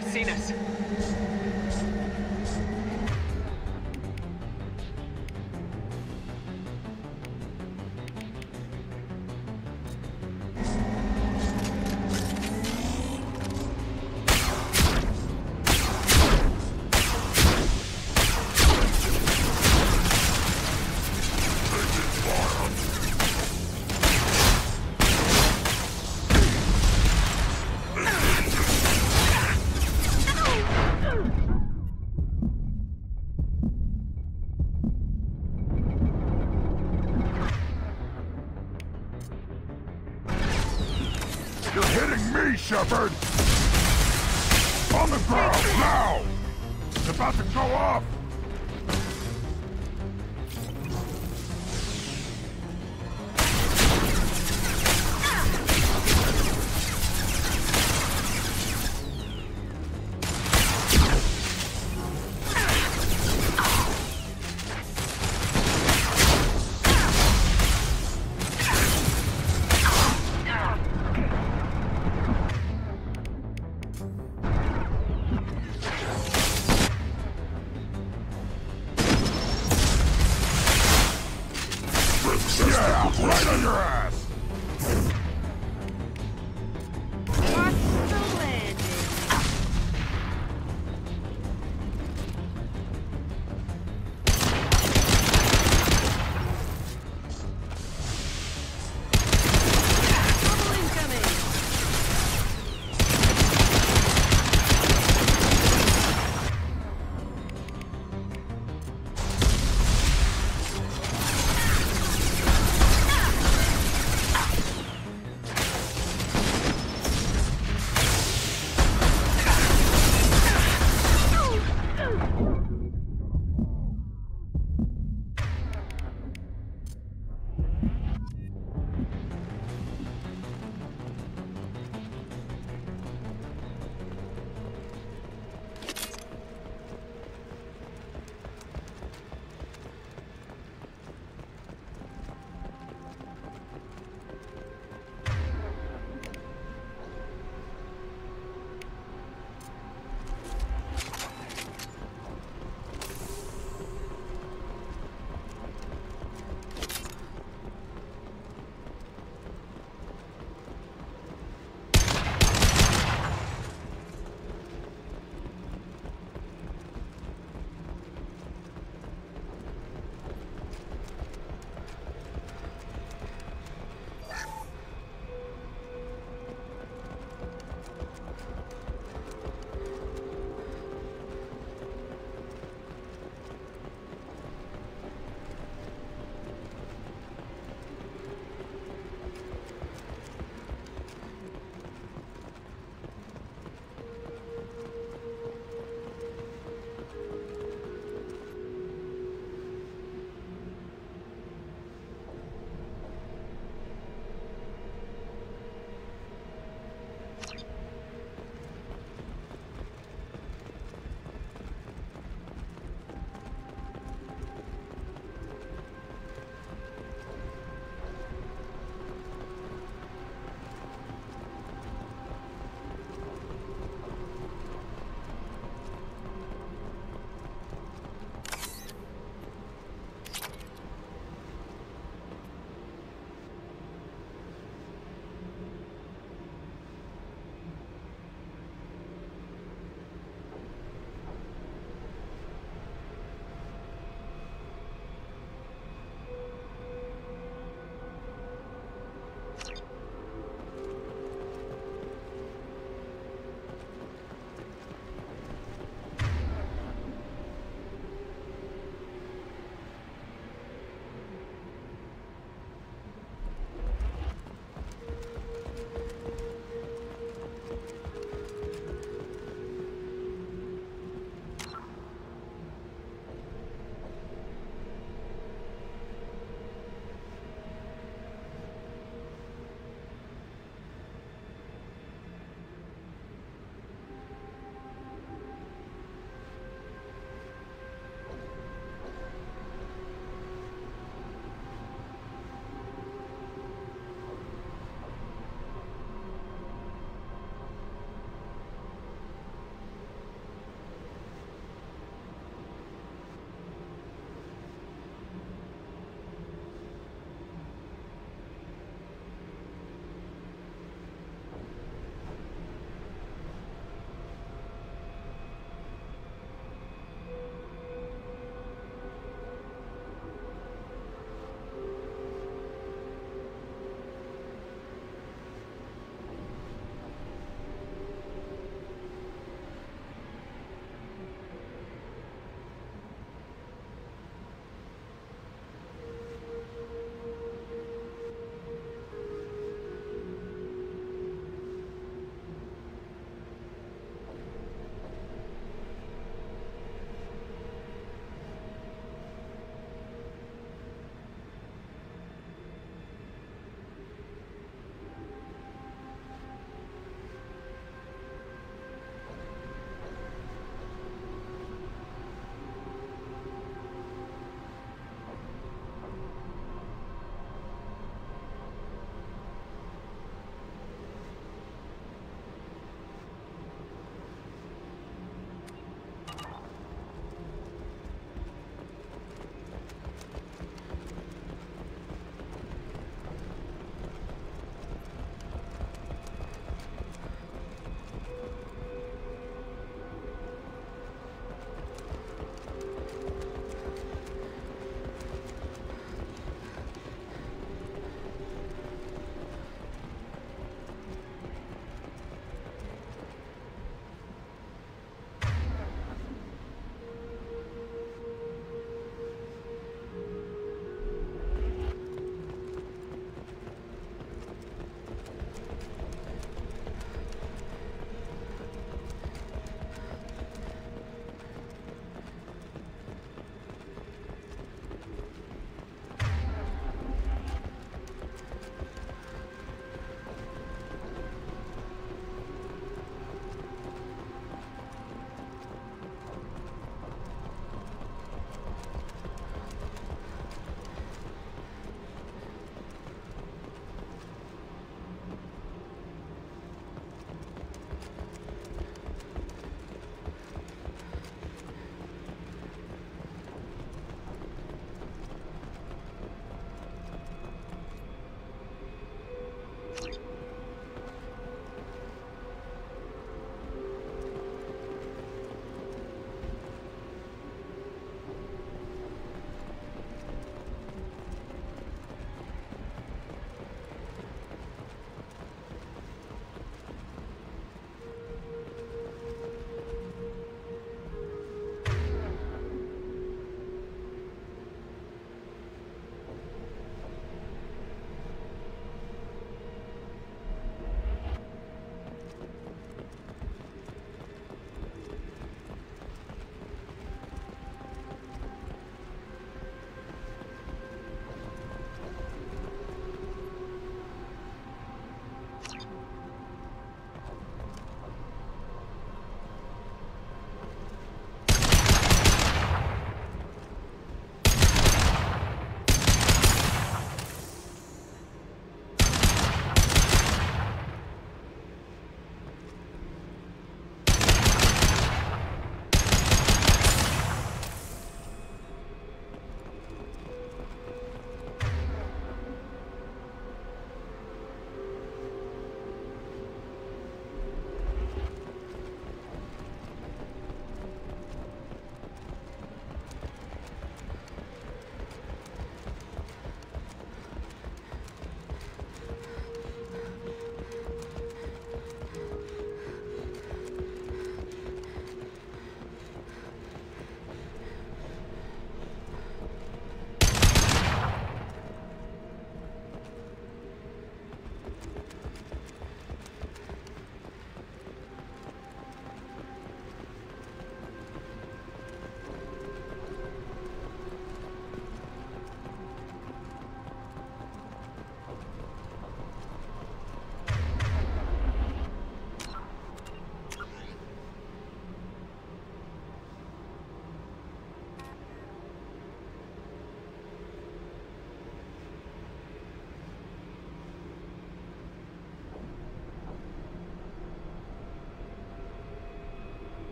guy's seen us. You're hitting me, Shepard! On the ground, now! It's about to go off!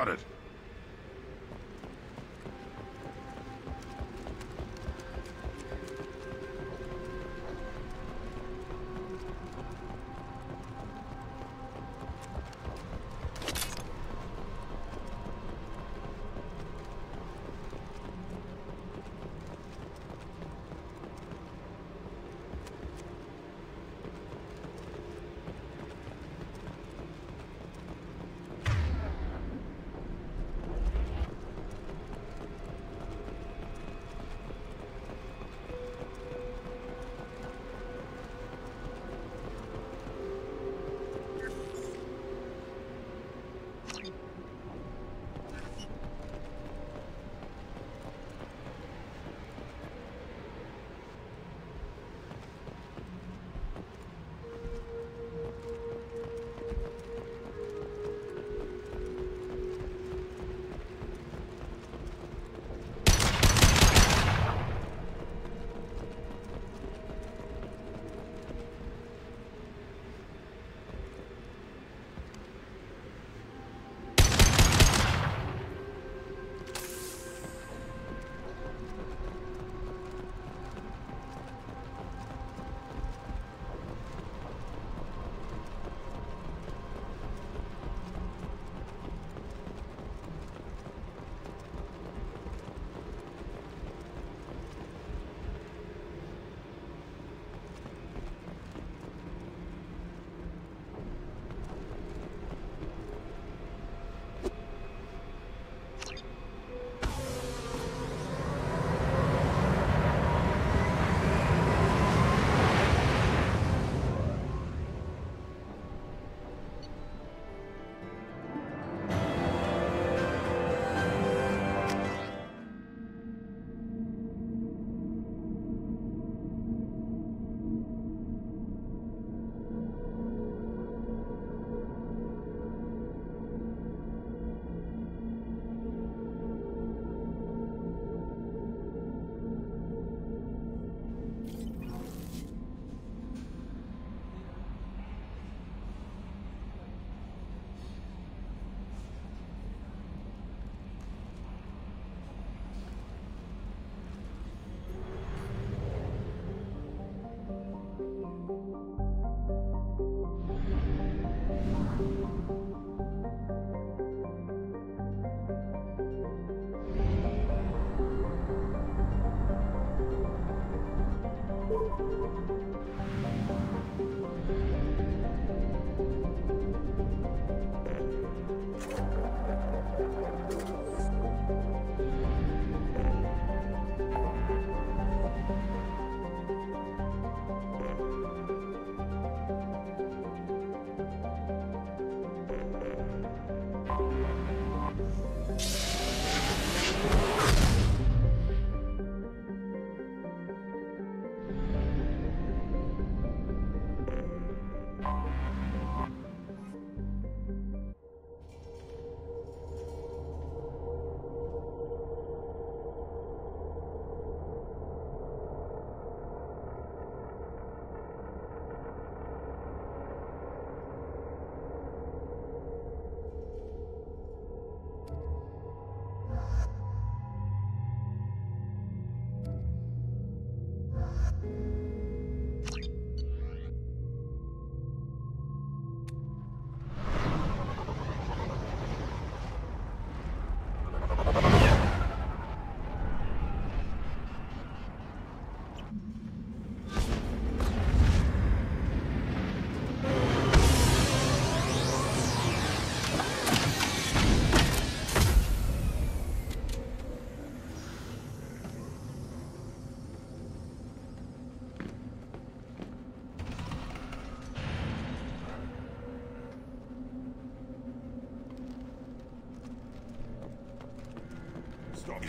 Got it.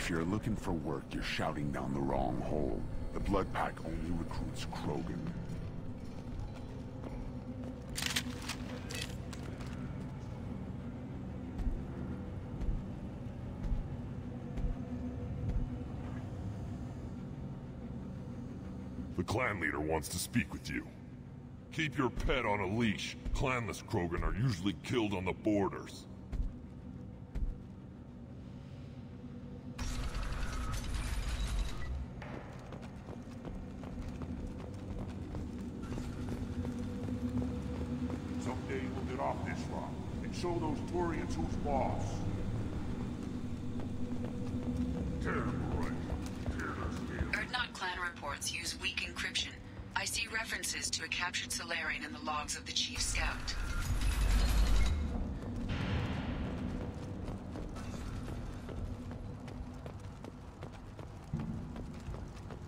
If you're looking for work, you're shouting down the wrong hole. The Blood Pack only recruits Krogan. The clan leader wants to speak with you. Keep your pet on a leash. Clanless Krogan are usually killed on the borders. show those Turians who's boss. Terrible, right? Fearless deal. Erdnot clan reports use weak encryption. I see references to a captured Salarian in the logs of the Chief Scout.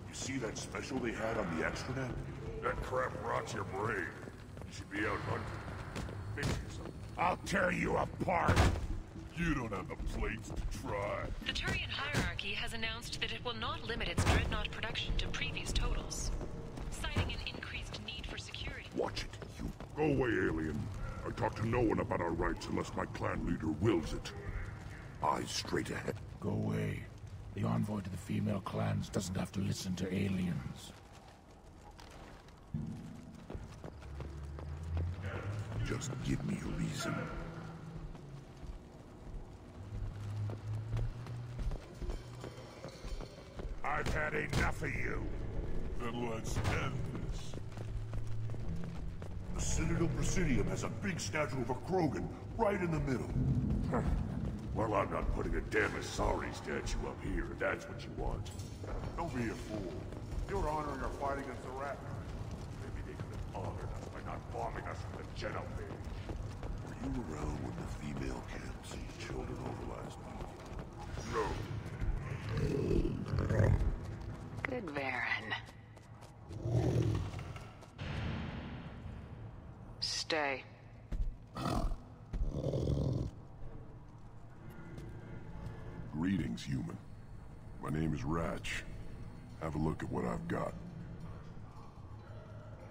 You see that special they had on the extranet? That crap rots your brain. You should be out hunting. Fix yourself. I'll tear you apart! You don't have the plates to try. The Turian hierarchy has announced that it will not limit its dreadnought production to previous totals, citing an increased need for security. Watch it, you. Go away, alien. I talk to no one about our rights unless my clan leader wills it. Eyes straight ahead. Go away. The envoy to the female clans doesn't have to listen to aliens. Just give me a reason. I've had enough of you. Then let's end this. The Citadel Presidium has a big statue of a Krogan right in the middle. Well, I'm not putting a damn Asari statue up here, if that's what you want. Don't be a fool. You're honoring our fight against the Rat. Maybe they could have honored us by not bombing us from the Genophage. Were you around when the female camp seized children over last week? No. Good Varen. Stay. Greetings, human. My name is Ratch. Have a look at what I've got.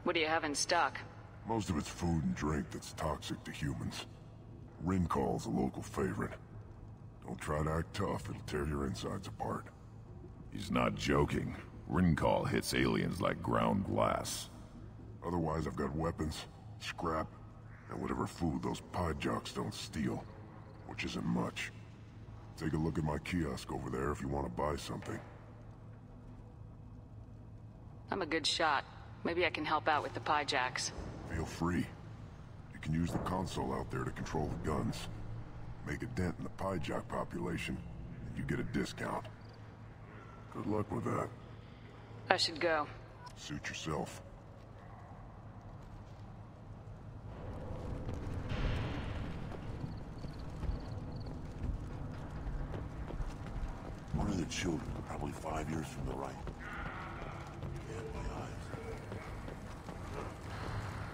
What do you have in stock? Most of it's food and drink that's toxic to humans. Rinkal's a local favorite. Don't try to act tough, it'll tear your insides apart. He's not joking. Rinkal hits aliens like ground glass. Otherwise, I've got weapons, scrap, and whatever food those Pyjaks don't steal. Which isn't much. Take a look at my kiosk over there if you want to buy something. I'm a good shot. Maybe I can help out with the Pyjaks. Feel free. You can use the console out there to control the guns. Make a dent in the Pyjak population, and you get a discount. Good luck with that. I should go. Suit yourself. One of the children, probably 5 years from the right. Yeah, my eyes.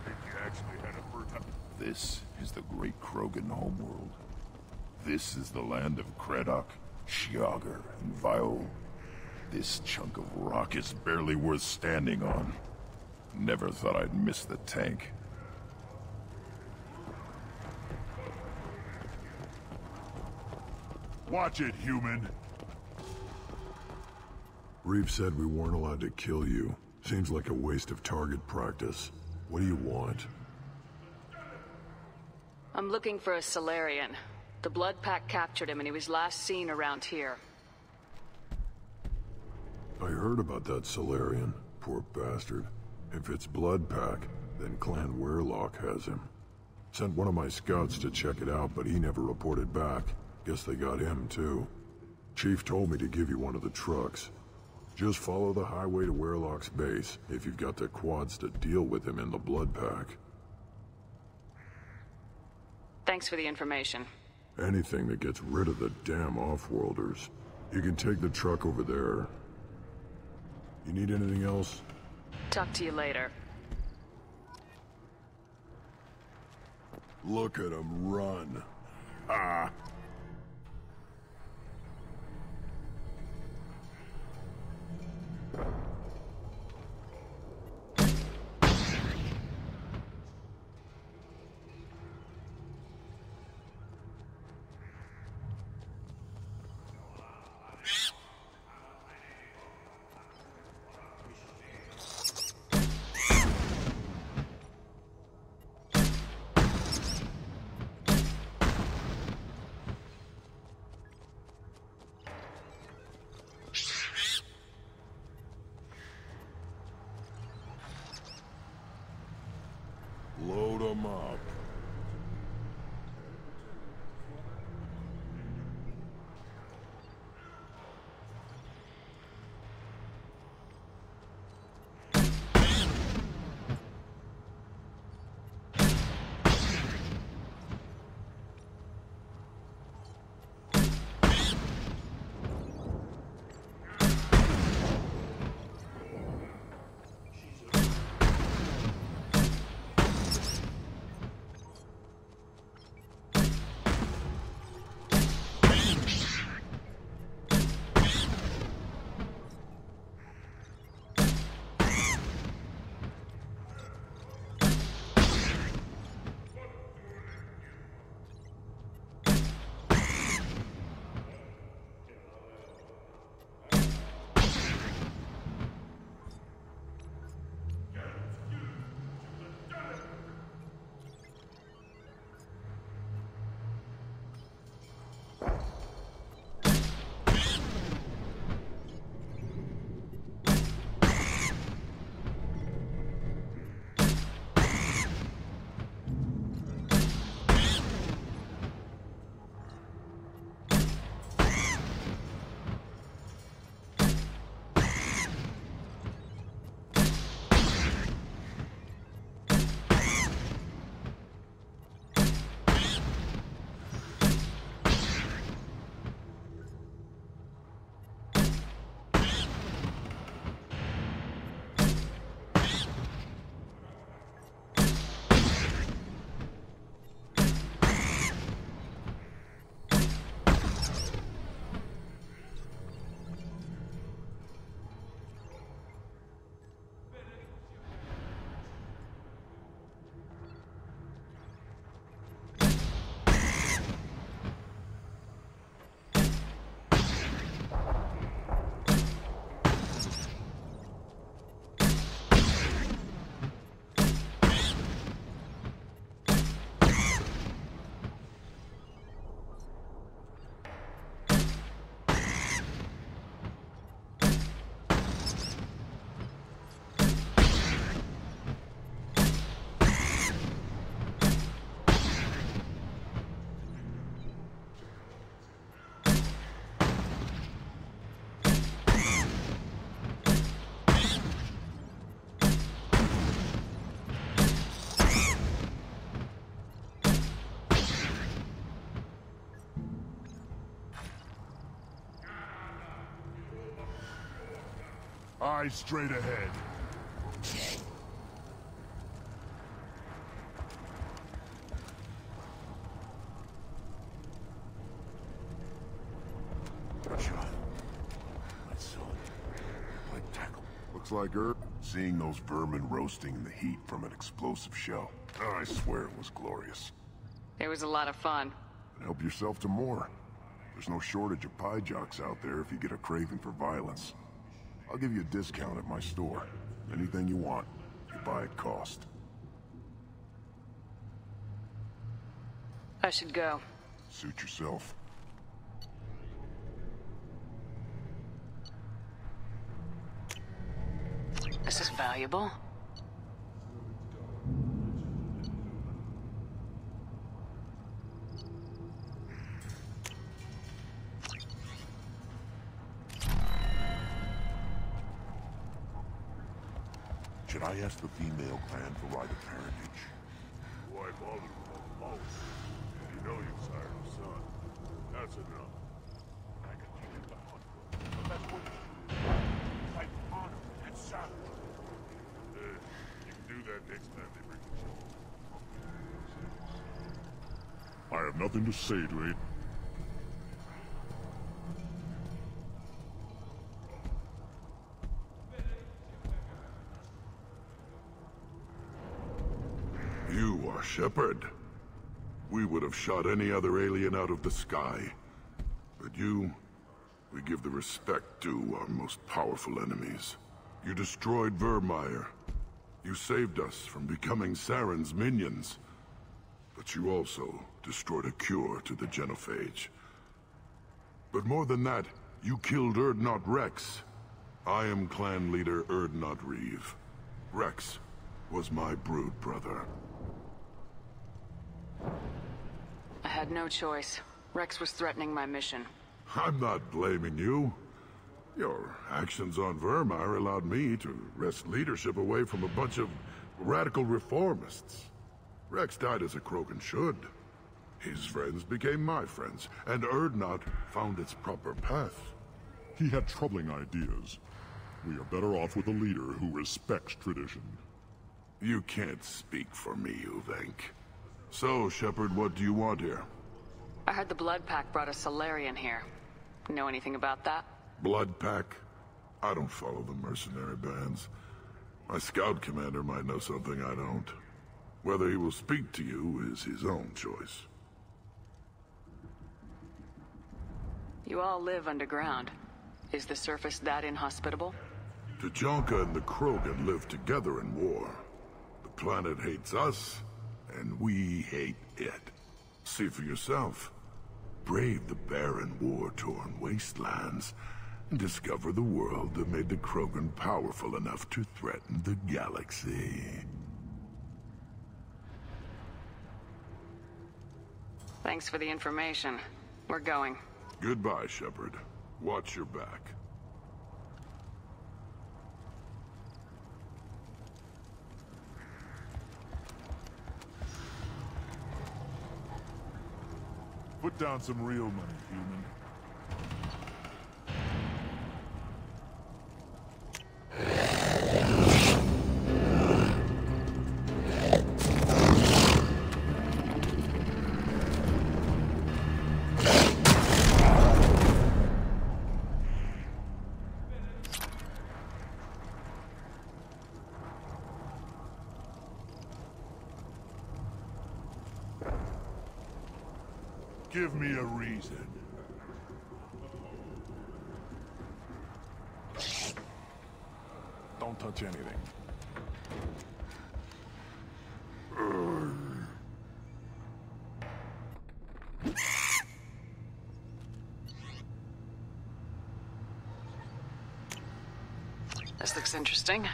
Think you actually had a bird up. This is the great Krogan homeworld. This is the land of Kredok, Shiagar, and Viol. This chunk of rock is barely worth standing on. Never thought I'd miss the tank. Watch it, human! Reeve said we weren't allowed to kill you. Seems like a waste of target practice. What do you want? I'm looking for a Salarian. The Blood Pack captured him and he was last seen around here. I heard about that Salarian. Poor bastard. If it's Blood Pack, then Clan Weyrloc has him. Sent one of my scouts to check it out, but he never reported back. Guess they got him, too. Chief told me to give you one of the trucks. Just follow the highway to Weyrloc's base, if you've got the quads to deal with him in the Blood Pack. Thanks for the information. Anything that gets rid of the damn Offworlders. You can take the truck over there. You need anything else? Talk to you later. Look at him run. Ah! Load 'em up. Eyes straight ahead. Good shot. My son. Like tackle. Looks like seeing those vermin roasting in the heat from an explosive shell. I swear it was glorious. It was a lot of fun. Help yourself to more. There's no shortage of pie jocks out there if you get a craving for violence. I'll give you a discount at my store. Anything you want, you buy at cost. I should go. Suit yourself. This is valuable. Should I ask the female clan for right of parentage? Why bother with the most? You know you sired a son. That's enough. I can keep the hunt. But that's what you do. Fight with honor and savage. You can do that next time they bring the show. I have nothing to say to it. You are Shepard. We would have shot any other alien out of the sky. But you, we give the respect due our most powerful enemies. You destroyed Vermeer. You saved us from becoming Saren's minions. But you also destroyed a cure to the genophage. But more than that, you killed Urdnot Wrex. I am clan leader Urdnot Reeve. Wrex was my brood brother. I had no choice. Wrex was threatening my mission. I'm not blaming you. Your actions on Vermeer allowed me to wrest leadership away from a bunch of radical reformists. Wrex died as a Krogan should. His friends became my friends, and Urdnot found its proper path. He had troubling ideas. We are better off with a leader who respects tradition. You can't speak for me, Uvenk. So, Shepard, what do you want here? I heard the Blood Pack brought a Salarian here. Know anything about that? Blood Pack? I don't follow the mercenary bands. My scout commander might know something I don't. Whether he will speak to you is his own choice. You all live underground. Is the surface that inhospitable? Tuchanka and the Krogan live together in war. The planet hates us, and we hate it. See for yourself. Brave the barren, war-torn wastelands, and discover the world that made the Krogan powerful enough to threaten the galaxy. Thanks for the information. We're going. Goodbye, Shepard. Watch your back. Put down some real money, human. Give me a reason. Don't touch anything. This looks interesting.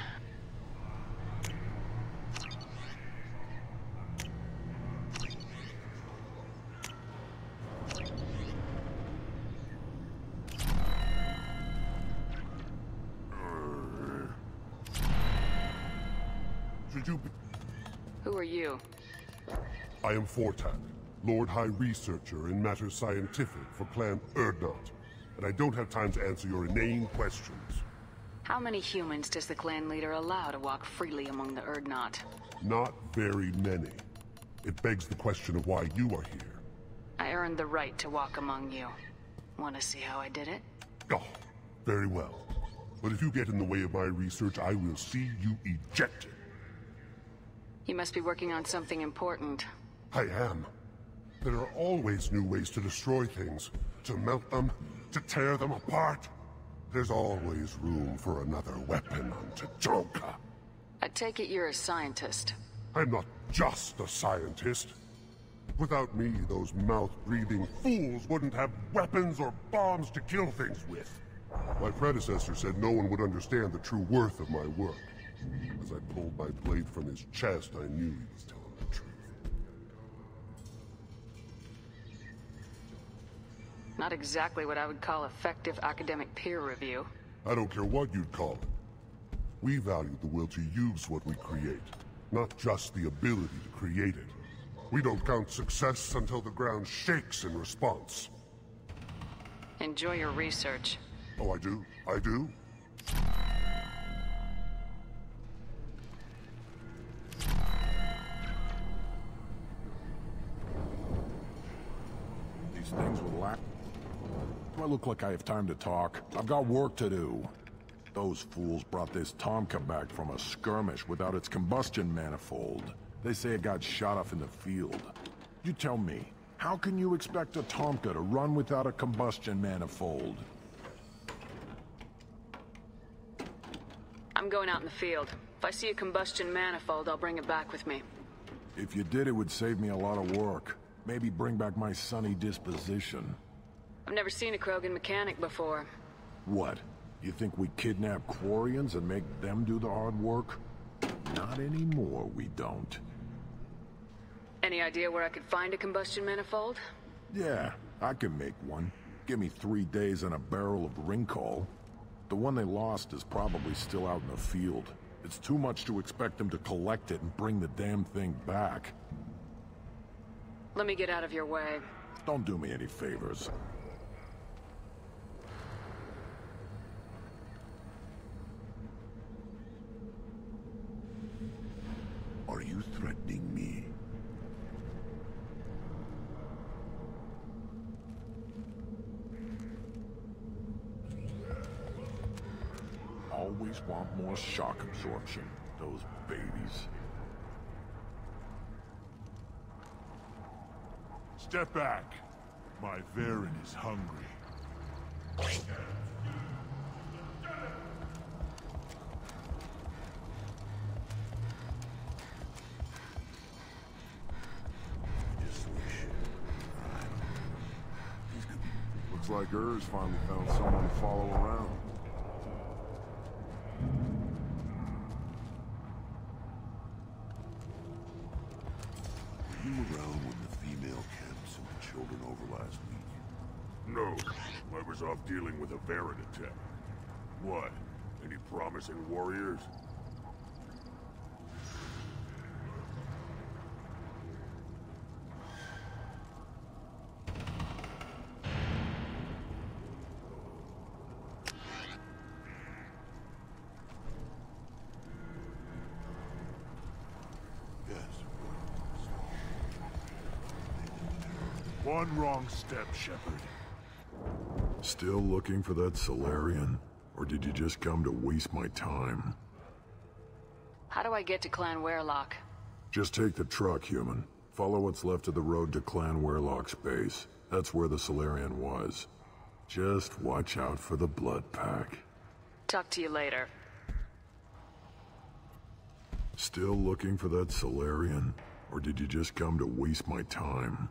Who are you? I am Fortak, Lord High Researcher in matters scientific for Clan Urdnot, and I don't have time to answer your inane questions. How many humans does the clan leader allow to walk freely among the Urdnot? Not very many. It begs the question of why you are here. I earned the right to walk among you. Want to see how I did it? Oh, very well. But if you get in the way of my research, I will see you ejected. You must be working on something important. I am. There are always new ways to destroy things. To melt them, to tear them apart. There's always room for another weapon on Tajonka. I take it you're a scientist. I'm not just a scientist. Without me, those mouth-breathing fools wouldn't have weapons or bombs to kill things with. My predecessor said no one would understand the true worth of my work. As I pulled my blade from his chest, I knew he was telling the truth. Not exactly what I would call effective academic peer review. I don't care what you'd call it. We value the will to use what we create, not just the ability to create it. We don't count success until the ground shakes in response. Enjoy your research. Oh, I do? I do? These things will last. Do I look like I have time to talk? I've got work to do. Those fools brought this Tomka back from a skirmish without its combustion manifold. They say it got shot off in the field. You tell me, how can you expect a Tomka to run without a combustion manifold? I'm going out in the field. If I see a combustion manifold, I'll bring it back with me. If you did, it would save me a lot of work. Maybe bring back my sunny disposition. I've never seen a Krogan mechanic before. What? You think we kidnap Quarians and make them do the hard work? Not anymore, we don't. Any idea where I could find a combustion manifold? Yeah, I can make one. Give me 3 days and a barrel of Ringcall. The one they lost is probably still out in the field. It's too much to expect them to collect it and bring the damn thing back. Let me get out of your way. Don't do me any favors. Are you threatening me? Always want more shock absorption, those babies. Step back. My Varen is hungry. Looks like Ur's finally found someone to follow around. Were you around when the female camps sent the children over last week? No. I was off dealing with a Varen attack. What? Any promising warriors? One wrong step, Shepard. Still looking for that Salarian? Or did you just come to waste my time? How do I get to Clan Werelock? Just take the truck, human. Follow what's left of the road to Clan Werelock's base. That's where the Salarian was. Just watch out for the blood pack. Talk to you later. Still looking for that Salarian? Or did you just come to waste my time?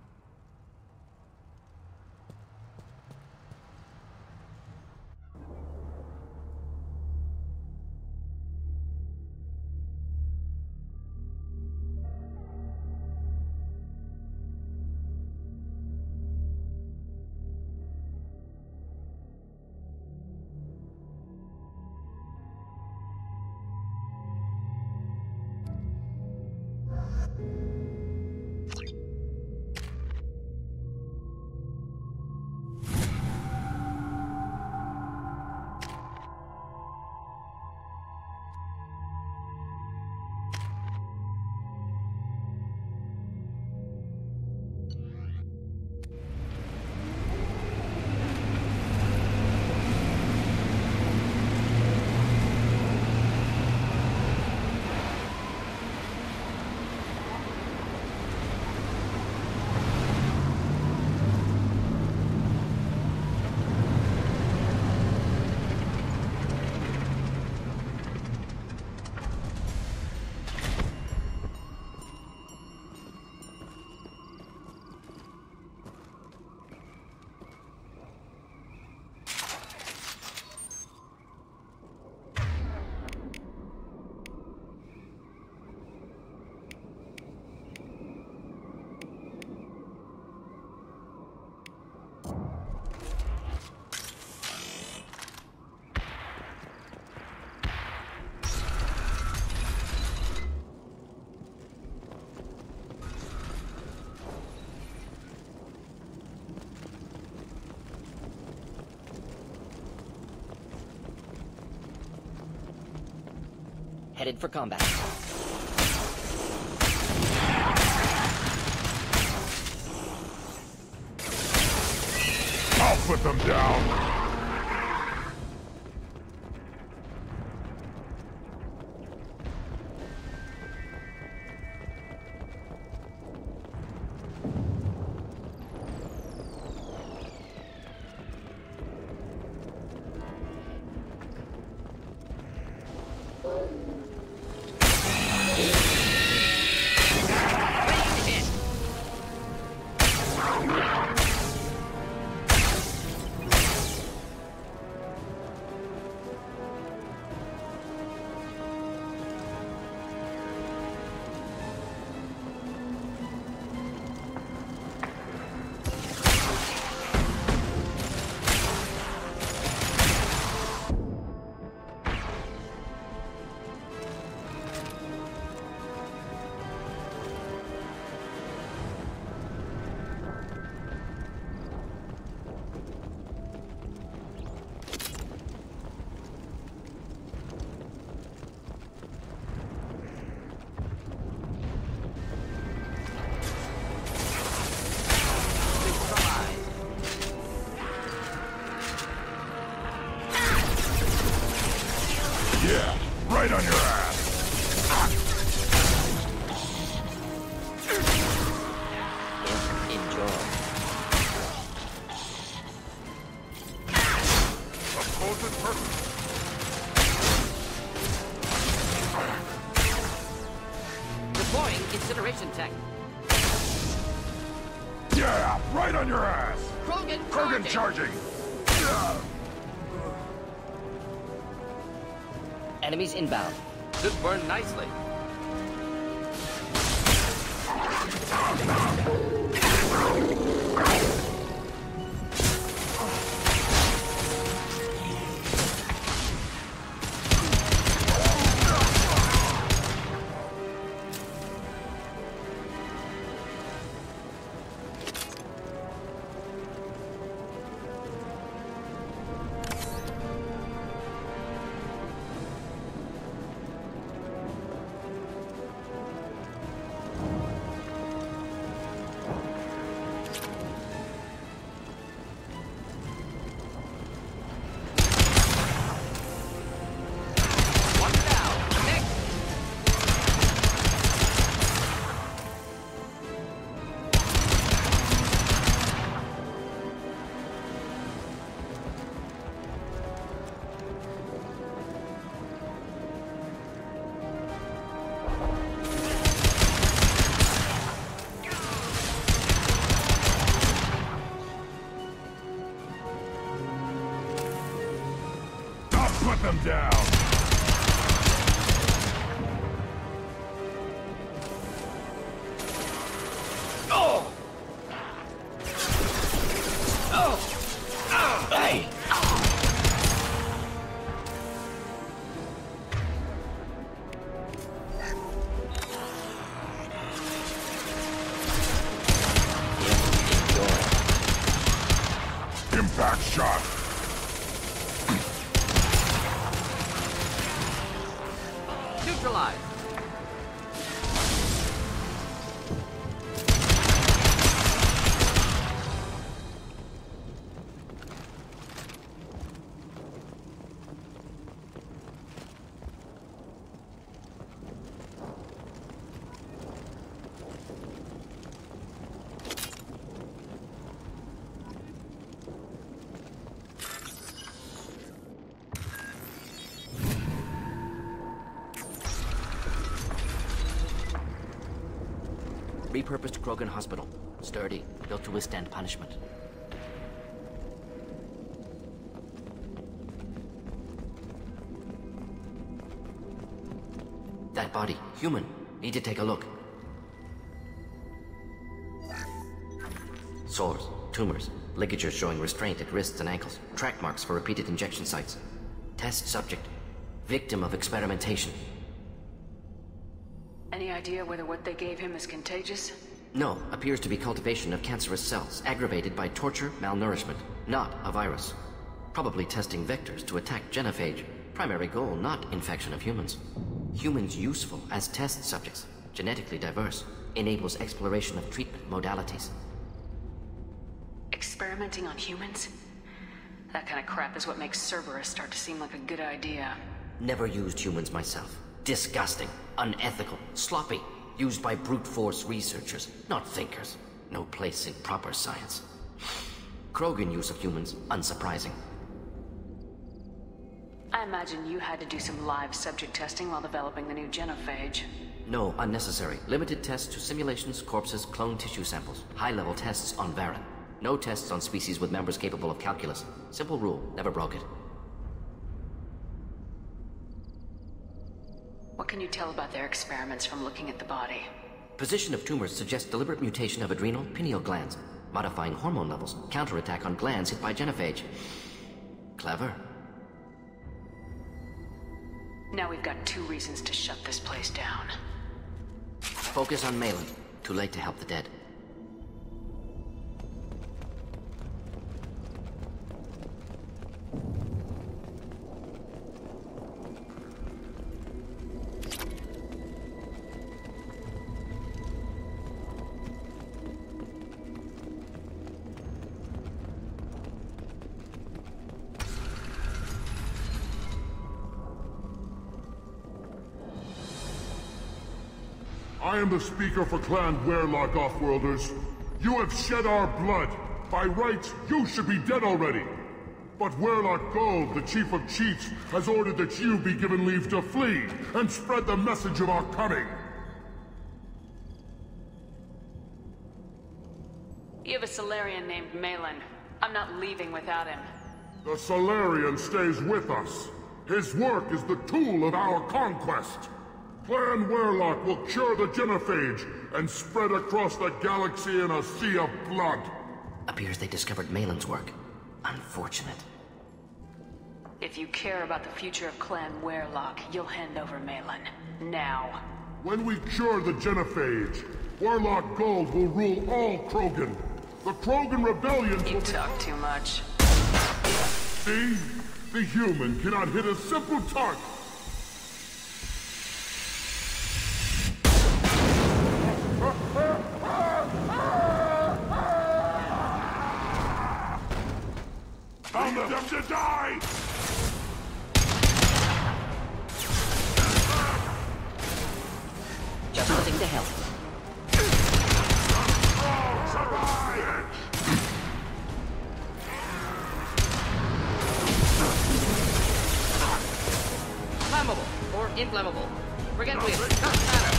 Headed for combat. I'll put them down! Yeah, right on your ass. Enjoy. Up close and personal. Deploying incineration tech. Yeah, right on your ass. Krogan charging. Enemies inbound. Should burn nicely. Put them down! Oh! Oh! Oh! Hey! Impact shot! Neutralized. Repurposed Krogan hospital. Sturdy, built to withstand punishment. That body, human. Need to take a look. Sores, tumors, ligatures showing restraint at wrists and ankles, track marks for repeated injection sites. Test subject, victim of experimentation. Any idea whether what they gave him is contagious? No, appears to be cultivation of cancerous cells, aggravated by torture, malnourishment, not a virus. Probably testing vectors to attack genophage. Primary goal, not infection of humans. Humans useful as test subjects, genetically diverse, enables exploration of treatment modalities. Experimenting on humans? That kind of crap is what makes Cerberus start to seem like a good idea. Never used humans myself. Disgusting, unethical, sloppy. Used by brute force researchers, not thinkers. No place in proper science. Krogan use of humans, unsurprising. I imagine you had to do some live subject testing while developing the new genophage. No, unnecessary. Limited tests to simulations, corpses, clone tissue samples. High-level tests on Varren. No tests on species with members capable of calculus. Simple rule, never broke it. What can you tell about their experiments from looking at the body? Position of tumors suggests deliberate mutation of adrenal, pineal glands. Modifying hormone levels. Counterattack on glands hit by genophage. Clever. Now we've got 2 reasons to shut this place down. Focus on Malin. Too late to help the dead. I am the speaker for Clan Werlock, Offworlders. You have shed our blood. By rights, you should be dead already. But Werlock Gold, the Chief of Chiefs, has ordered that you be given leave to flee and spread the message of our coming. You have a Salarian named Malin. I'm not leaving without him. The Salarian stays with us. His work is the tool of our conquest. Clan Werlock will cure the genophage and spread across the galaxy in a sea of blood. Appears they discovered Malin's work. Unfortunate. If you care about the future of Clan Werlock, you'll hand over Malin. Now. When we cure the genophage, Werlock Gold will rule all Krogan. The Krogan rebellions You will talk too much. See? The human cannot hit a simple target. Found them to die! Just nothing to help. Flammable or inflammable. Forget wheel. Doesn't matter.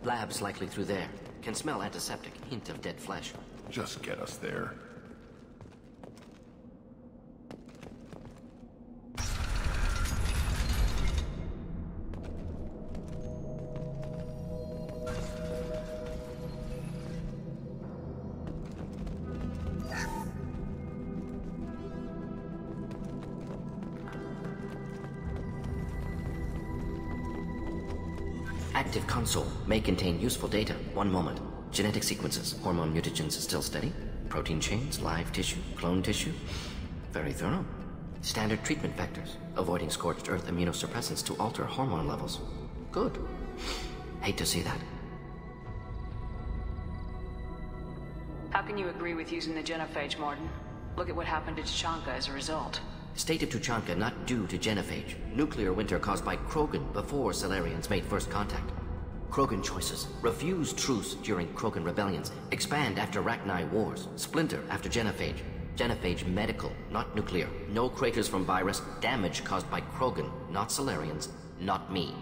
Lab's likely through there. Can smell antiseptic, hint of dead flesh. Just get us there. Active console may contain useful data. One moment. Genetic sequences. Hormone mutagens still steady. Protein chains, live tissue, clone tissue. Very thorough. Standard treatment vectors. Avoiding scorched earth immunosuppressants to alter hormone levels. Good. Hate to see that. How can you agree with using the genophage, Mordin? Look at what happened to Tuchanka as a result. State of Tuchanka not due to genophage. Nuclear winter caused by Krogan before Salarians made first contact. Krogan choices. Refuse truce during Krogan rebellions. Expand after Rachni wars. Splinter after genophage. Genophage medical, not nuclear. No craters from virus. Damage caused by Krogan, not Salarians, not me.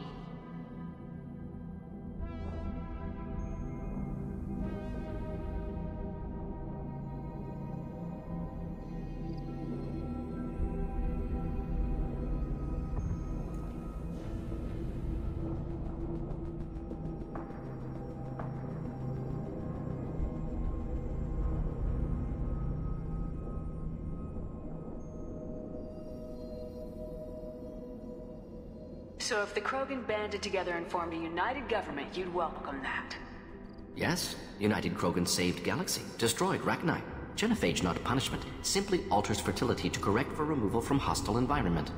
So if the Krogan banded together and formed a united government, you'd welcome that? Yes, United Krogan saved Galaxy, destroyed Rachni. Genophage, not punishment, simply alters fertility to correct for removal from hostile environment.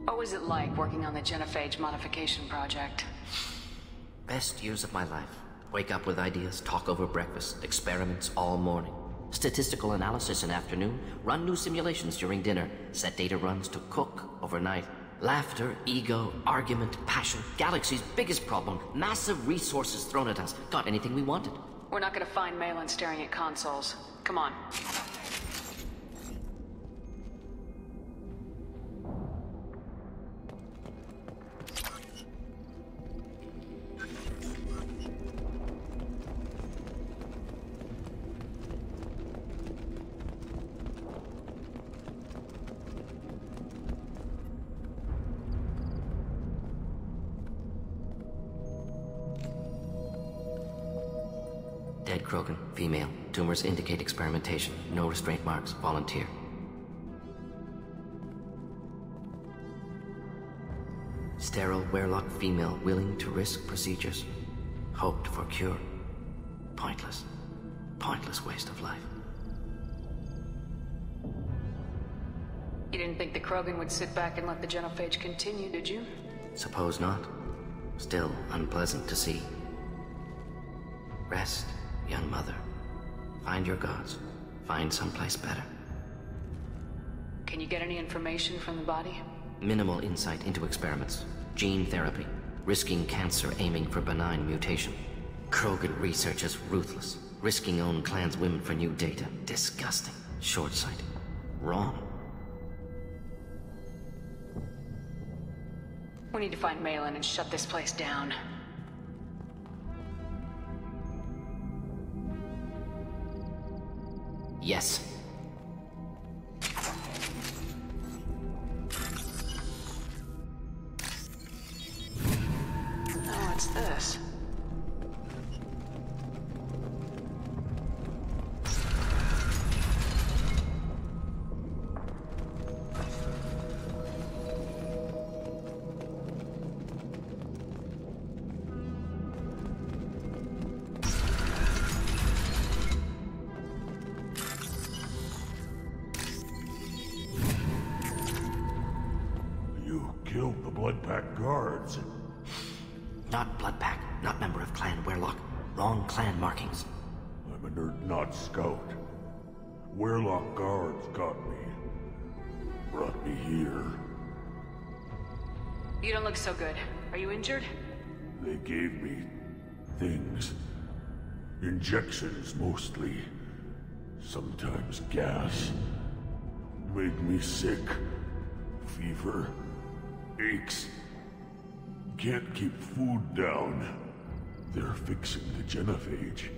What was it like working on the Genophage modification project? Best years of my life. Wake up with ideas, talk over breakfast, experiments all morning. Statistical analysis in afternoon, run new simulations during dinner, set data runs to cook overnight. Laughter, ego, argument, passion. Galaxy's biggest problem, massive resources thrown at us. Got anything we wanted. We're not gonna find Malin staring at consoles. Come on. Dead Krogan, female. Tumors indicate experimentation. No restraint marks. Volunteer. Sterile Werelock female willing to risk procedures. Hoped for cure. Pointless. Pointless waste of life. You didn't think the Krogan would sit back and let the Genophage continue, did you? Suppose not. Still unpleasant to see. Rest, young mother. Find your gods. Find someplace better. Can you get any information from the body? Minimal insight into experiments. Gene therapy. Risking cancer aiming for benign mutation. Krogan research is ruthless. Risking own clan's women for new data. Disgusting. Short-sighted. Wrong. We need to find Malin and shut this place down. Yes. Oh, what's this? Killed the Bloodpack guards. Not Bloodpack, not member of Clan Werelock. Wrong clan markings. I'm a nerd, not scout. Werelock guards got me. Brought me here. You don't look so good. Are you injured? They gave me things. Injections, mostly. Sometimes gas. Made me sick. Fever. Aches. Can't keep food down. They're fixing the Genophage.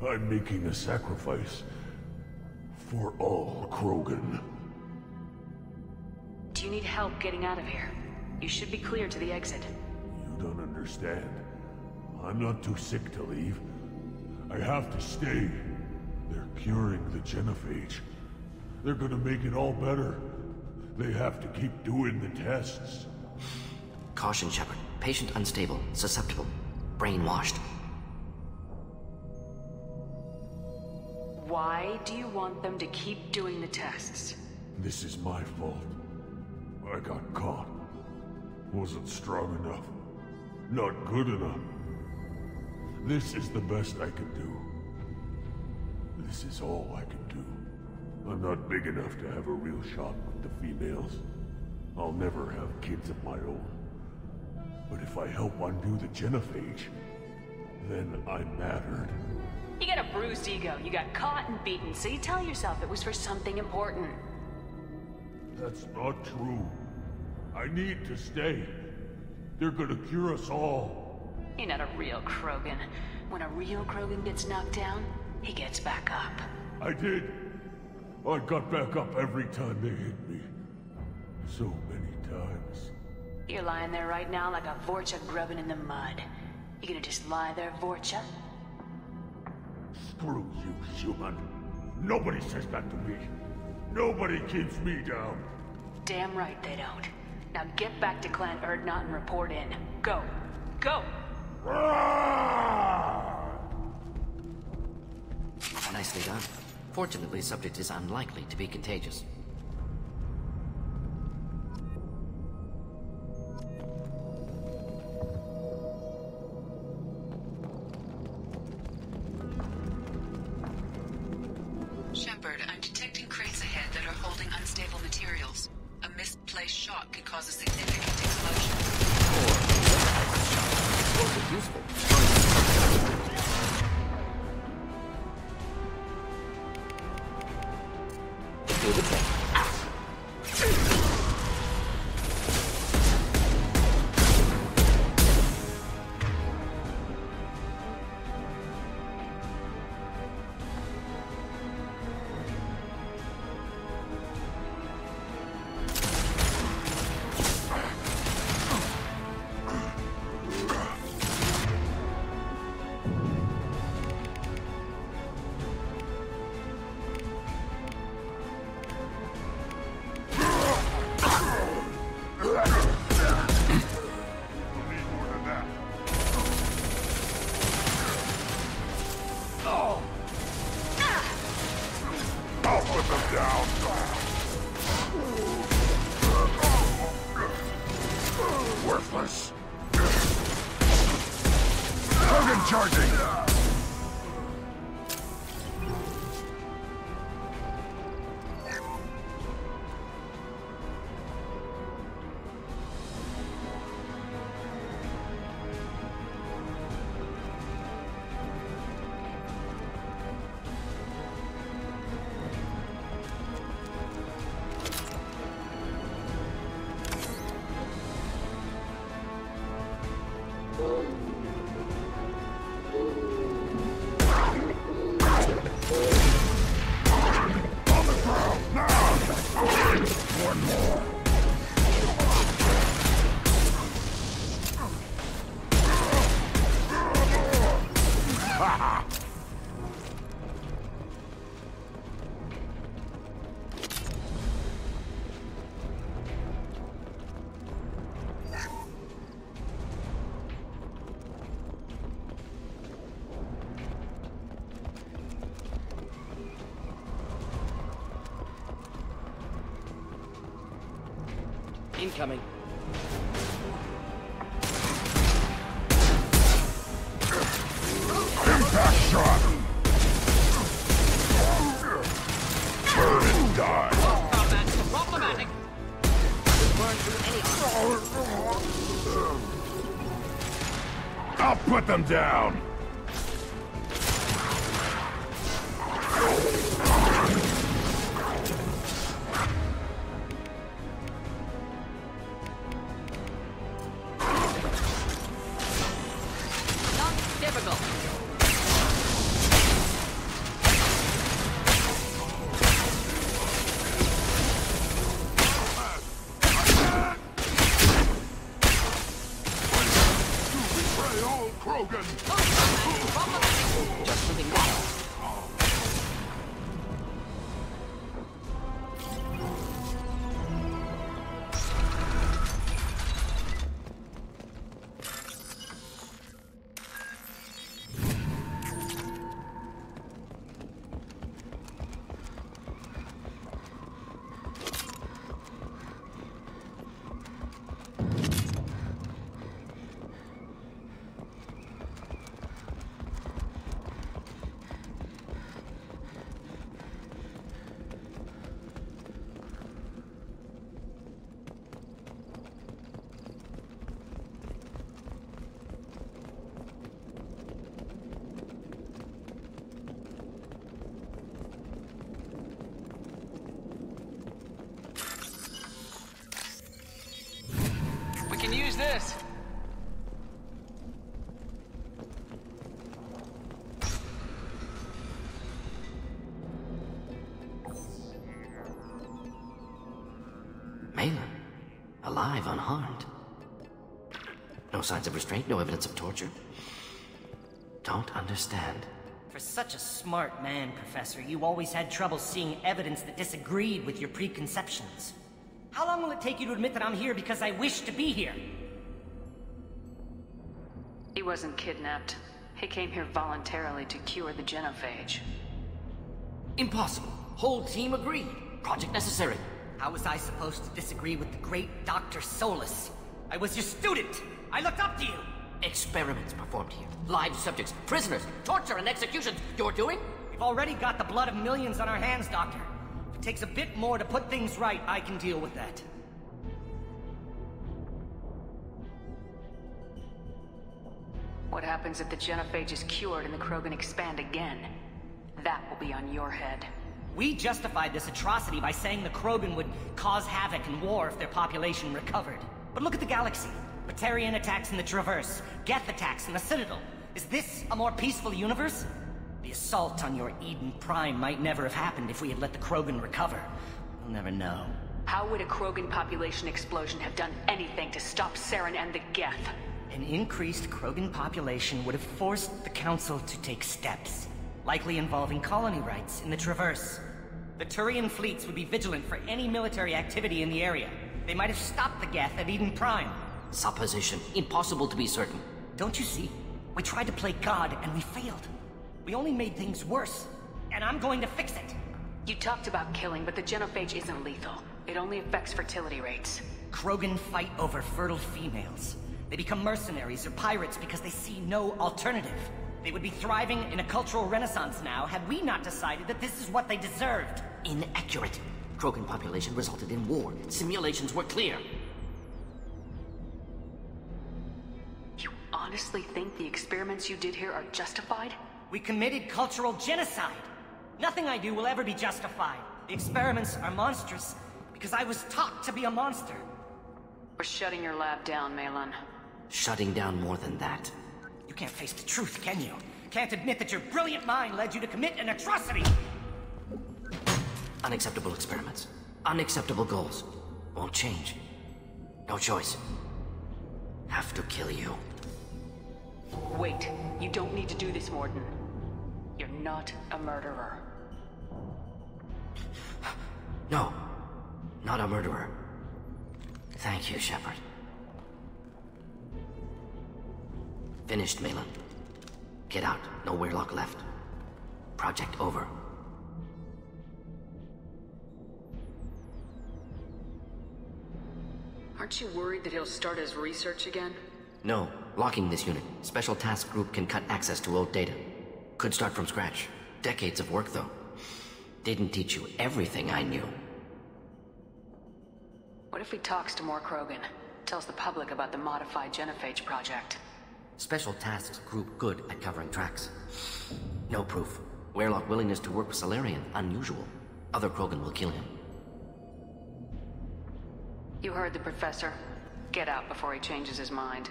I'm making a sacrifice. For all Krogan. Do you need help getting out of here? You should be clear to the exit. You don't understand. I'm not too sick to leave. I have to stay. They're curing the Genophage. They're gonna make it all better. They have to keep doing the tests. Caution, Shepard. Patient unstable, susceptible, brainwashed. Why do you want them to keep doing the tests? This is my fault. I got caught. Wasn't strong enough. Not good enough. This is the best I can do. This is all I can do. I'm not big enough to have a real shot with the females. I'll never have kids of my own. But if I help undo the Genophage, then I'm mattered. You got a bruised ego. You got caught and beaten, so you tell yourself it was for something important. That's not true. I need to stay. They're gonna cure us all. You're not a real Krogan. When a real Krogan gets knocked down, he gets back up. I did. I got back up every time they hit me. So many times. You're lying there right now like a Vorcha grubbing in the mud. You gonna just lie there, Vorcha? Screw you, human. Nobody says that to me. Nobody keeps me down. Damn right they don't. Now get back to Clan Urdnot and report in. Go. Go! Nicely done. Fortunately, subject is unlikely to be contagious. Shepard, I'm detecting crates ahead that are holding unstable materials. A misplaced shot could cause a significant explosion. Or useful. Do the trick. Worthless. Krogan charging! Incoming. Impact shot! Burn and die! Problematic. I'll put them down! Difficult. Betray all Krogan! Just moving now. We can use this. Malin. alive, unharmed. No signs of restraint, no evidence of torture. Don't understand. For such a smart man, Professor, you always had trouble seeing evidence that disagreed with your preconceptions. How long will it take you to admit that I'm here because I wish to be here? He wasn't kidnapped. He came here voluntarily to cure the genophage. Impossible. Whole team agreed. Project necessary. How was I supposed to disagree with the great Dr. Solus? I was your student! I looked up to you! Experiments performed here. Live subjects, prisoners, torture and executions. You're doing? We've already got the blood of millions on our hands, Doctor. If it takes a bit more to put things right, I can deal with that. What happens if the genophage is cured and the Krogan expand again? That will be on your head. We justified this atrocity by saying the Krogan would cause havoc and war if their population recovered. But look at the galaxy. Batarian attacks in the Traverse, Geth attacks in the Citadel. Is this a more peaceful universe? The assault on your Eden Prime might never have happened if we had let the Krogan recover. We'll never know. How would a Krogan population explosion have done anything to stop Saren and the Geth? An increased Krogan population would have forced the Council to take steps, likely involving colony rights in the Traverse. The Turian fleets would be vigilant for any military activity in the area. They might have stopped the Geth at Eden Prime. Supposition. Impossible to be certain. Don't you see? We tried to play God and we failed. We only made things worse. And I'm going to fix it. You talked about killing, but the genophage isn't lethal. It only affects fertility rates. Krogan fight over fertile females. They become mercenaries or pirates because they see no alternative. They would be thriving in a cultural renaissance now had we not decided that this is what they deserved. Inaccurate. Krogan population resulted in war. Simulations were clear. You honestly think the experiments you did here are justified? We committed cultural genocide. Nothing I do will ever be justified. The experiments are monstrous because I was taught to be a monster. We're shutting your lab down, Malon. Shutting down more than that. You can't face the truth, can you? Can't admit that your brilliant mind led you to commit an atrocity! Unacceptable experiments. Unacceptable goals. Won't change. No choice. Have to kill you. Wait. You don't need to do this, Mordin. You're not a murderer. No. Not a murderer. Thank you, Shepard. Finished, Malon. Get out. No Weirlock left. Project over. Aren't you worried that he'll start his research again? No. Locking this unit. Special Task Group can cut access to old data. Could start from scratch. Decades of work, though. Didn't teach you everything I knew. What if he talks to more Krogan? Tells the public about the modified genophage project? Special Tasks Group good at covering tracks. No proof. Weirlock willingness to work with Salarian, unusual. Other Krogan will kill him. You heard the Professor. Get out before he changes his mind.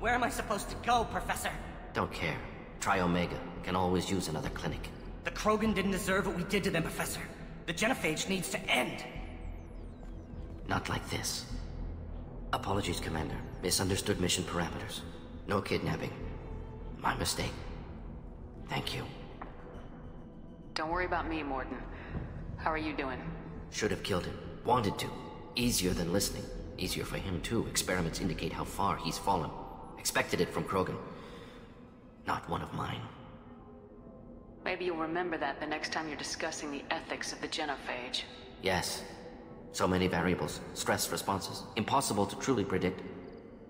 Where am I supposed to go, Professor? Don't care. Try Omega. Can always use another clinic. The Krogan didn't deserve what we did to them, Professor. The genophage needs to end. Not like this. Apologies, Commander. Misunderstood mission parameters. No kidnapping. My mistake. Thank you. Don't worry about me, Mordin. How are you doing? Should have killed him. Wanted to. Easier than listening. Easier for him, too. Experiments indicate how far he's fallen. Expected it from Krogan. Not one of mine. Maybe you'll remember that the next time you're discussing the ethics of the genophage. Yes. So many variables. Stress responses. Impossible to truly predict.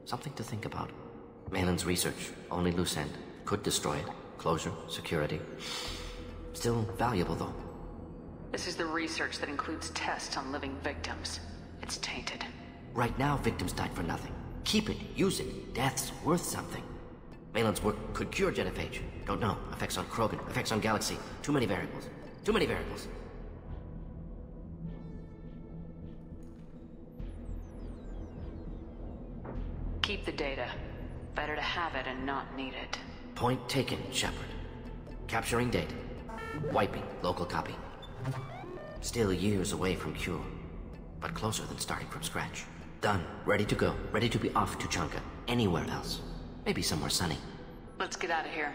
Something to think about. Malon's research. Only loose end. Could destroy it. Closure. Security. Still valuable, though. This is the research that includes tests on living victims. It's tainted. Right now, victims died for nothing. Keep it. Use it. Death's worth something. Malon's work could cure genophage. Don't know. Effects on Krogan. Effects on Galaxy. Too many variables. Too many variables. Keep the data. Better to have it and not need it. Point taken, Shepard. Capturing data. Wiping local copy. Still years away from cure. But closer than starting from scratch. Done. Ready to go. Ready to be off Tuchanka. Anywhere else. Maybe somewhere sunny. Let's get out of here.